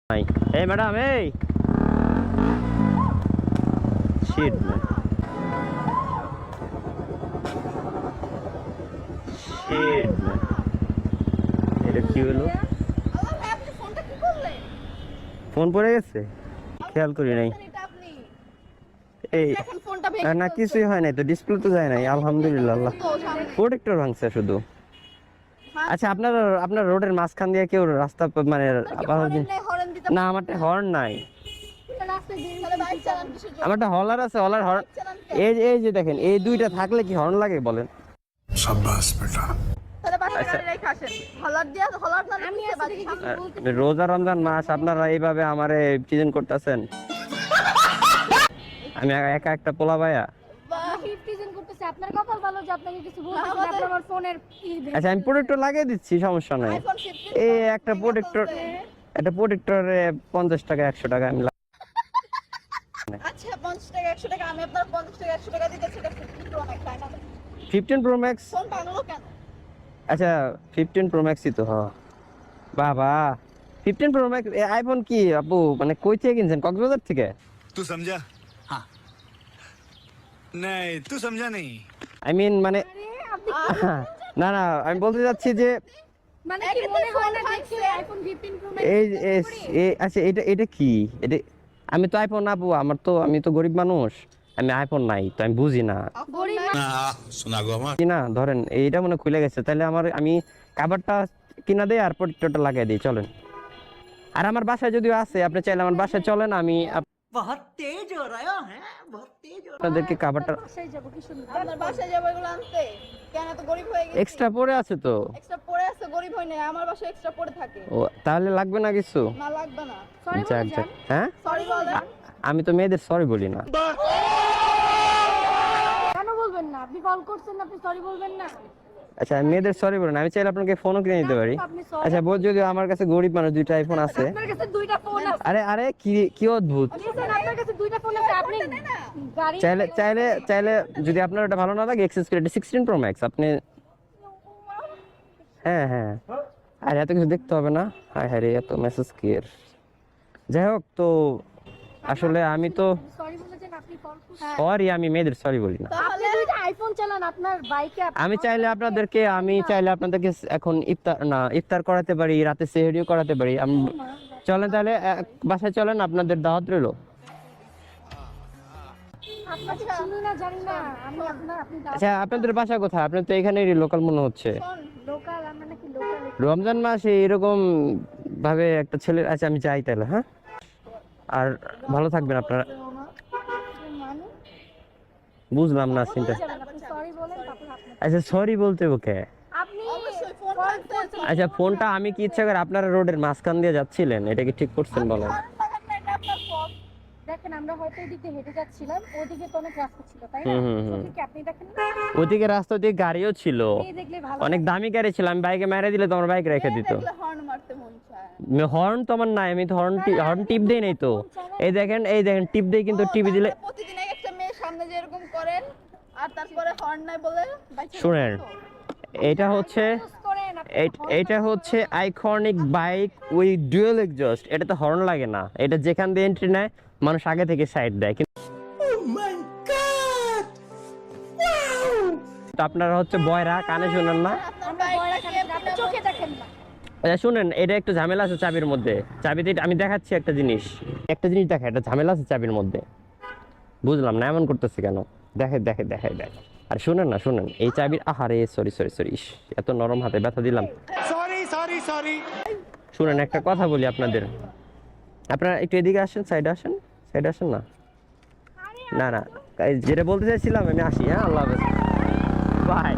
Hey madam, hey! Shit man. Shit man. এটা কি হলো? ফোন পড়ে গেছে? খেয়াল করি নাই। এই না কিছুই হয় নাই তো, ডিসপ্লে তো যায় নাই আলহামদুলিল্লাহ। আল্লাহ প্রোটেক্টর ভাঙছে শুধু। আচ্ছা আপনার রোডের মাঝখান দিয়ে কেউ রাস্তা মানে না, আমারটা হর্ন নাই। আমারটা হলার আছে, হলার হর্ন এই যে দেখেন, এই দুইটা থাকলে কি হর্ন লাগে বলেন? শাবাশ বেটা। রোজা রমজান মাস আপনারা এইভাবে আমারে চিজন করতেছেন। আমি একা একটা পোলা ভাইয়া। আচ্ছা আমি প্রোটেক্টর লাগিয়ে দিচ্ছি, সমস্যা নাই। এই একটা প্রোটেক্টরে 50 টাকা 100 টাকা আমি আচ্ছা 50 টাকা 100 টাকা আমি আপনার 50 টাকা 100 টাকা দিতেছি, এটা 15 প্রো ম্যাক্স তাই না? 15 প্রো ম্যাক্স ফোন ভাঙলো কেন? আচ্ছা 15 প্রো ম্যাক্সই তো। হ্যাঁ বাবা 15 প্রো ম্যাক্স আইফোন কি আপু মানে কই থেকে কিনছেন? কক্সবাজার থেকে? तू समझा? हाँ नहीं तू समझा नहीं। আই মিন মানে না না আমি বলতে যাচ্ছি যে মানে কি মনে হয় না দেখে আইফোন 15 প্রো ম্যাক্স এই আচ্ছা এটা কি? এটা আমি তো আইফোন আপু, আমি তো গরিব মানুষ, আমি আইফোন নাই তো আমি বুঝি না। গরিব सुना गो আমার কি না ধরেন এইটা মনে খুলে গেছে, তাহলে আমি কভারটা কিনা দেই আর প্রোটেক্টরটা লাগিয়ে দিই, চলেন। আর আমার বাসায় যদিও আছে, আপনি চাইলে আমার বাসায় চলেন, আমি बहुत तेज हो रहा है बहुत तेज हो আপনাদেরকে কভারটা বাসায় যাব কি শুনবেন? আপনার বাসায় যাব এগুলো আনতে? কেন এত গরিব হয়ে গেছে? এক্সট্রা পড়ে আছে তো। এক্সট্রা পড়ে আছে, গরিব হই না, আমার বাসায় এক্সট্রা পড়ে থাকে। ও তাহলে লাগবে না কিছু? না লাগবে না। সরি যাক বলে যাক। যান। হ্যাঁ সরি বলেন। আমি তো মেয়েদের সরি বলি না। কেন বলবেন না? আপনি কল করছেন, আপনি সরি বলবেন না? আচ্ছা আমি মেয়েদের সরি বলি না, আমি চাইলে আপনাকে ফোনও কিনে দিতে পারি। আপনি sorry আচ্ছা যদি আমার কাছে গরিব মানুষ দুইটা আইফোন আছে। আপনার কাছে দুইটা ফোন আছে। আরে কি অদ্ভুত। লিসেন, আপনার কাছে দুইটা ফোন আছে, আপনি গাড়ি চাইলে যদি আপনার ওটা ভালো না লাগে এক্সেস করে 16 প্রো ম্যাক্স আপনি। হ্যাঁ আর এত কিছু দেখতে হবে না। হায় হায় রে, এত মেসেজ কি এর। যাই হোক, তো আসলে আমি তো সরি বলেছেন, আপনি কল করছেন। সরি, আমি মেয়েদের সরি বলি না। আপনি দুইটা আইফোন চালান আপনার বাইকে। আমি চাইলে আপনাদেরকে এখন ইফতার করাতে পারি, রাতে সেহরিও করাতে পারি। চলেন তাহলে বাসায় চলেন, আপনাদের দাওয়াত রইলো। আপনাকে চিনি না জানি না আমি আপনি আচ্ছা আপনাদের বাসা কোথায়? আপনি তো এখানেরই লোকাল মনে হচ্ছে। লোকাল, আমরা নাকি লোকাল? রমজান মাসে এরকম ভাবে একটা ছেলে। আচ্ছা আমি যাই তাহলে। হ্যাঁ আর ভালো থাকবেন আপনারা। বুঝলাম না চিন্তা। আপনি সরি বলেন, তারপর আপনি আচ্ছা সরি বলতে ওকে। আপনি ফোন করছেন। আচ্ছা ফোনটা আমি কি ইচ্ছা করে আপনারা রোডের মাঝখান দিয়ে যাচ্ছিলেন, এটা কি ঠিক করছেন বলেন? দেখেন আমরা হয়তো এদিকে হেঁটে যাচ্ছিলাম, ওদিকে তো অনেক রাস্তা ছিল তাই না? কি আপনি দেখেন না? ওদিকে রাস্তা দিয়ে গাড়িও ছিল, এই দেখলে ভালো। অনেক দামি গাড়ি ছিল। আমি বাইকে মেরে দিলে তোমার বাইক রেখে দিত। হর্ন মারতে মন চায়। হর্ন তো আমার নাই, আমি তো হর্ন টিপ দেই নাই তো। এই দেখেন টিপ দেই, কিন্তু টিপি দিলে প্রতিদিন একটা মেয়ের সামনে যেরকম করেন আর তারপরে হর্ন নাই বলে শুনেন, এটা হচ্ছে iconic bike with dual exhaust. এটা তো হর্ন লাগে না, এটা যেখান দিয়ে এন্ট্রি নেয় মানুষ আগে থেকে সাইড দেয়। কিন্তু আপনারা হচ্ছে বয়রা, কানে শুনেন না। চোখে দেখেন না। আচ্ছা শুনেন, এটা একটু ঝামেলা আছে চাবির মধ্যে। চাবিতে আমি দেখাচ্ছি একটা জিনিস দেখা, এটা ঝামেলা আছে চাবির মধ্যে। বুঝলাম না এমন করতেছে কেন। দেখে আর শুনেন এই চাবির আহারে সরি এত নরম হাতে ব্যথা দিলাম। সরি শুনেন একটা কথা বলি আপনাদের, আপনারা একটু এদিকে আসেন, সাইডে আসেন না যেটা বলতে চাইছিলাম আমি আসি। হ্যাঁ আল্লাহ হাফেজ, বাই।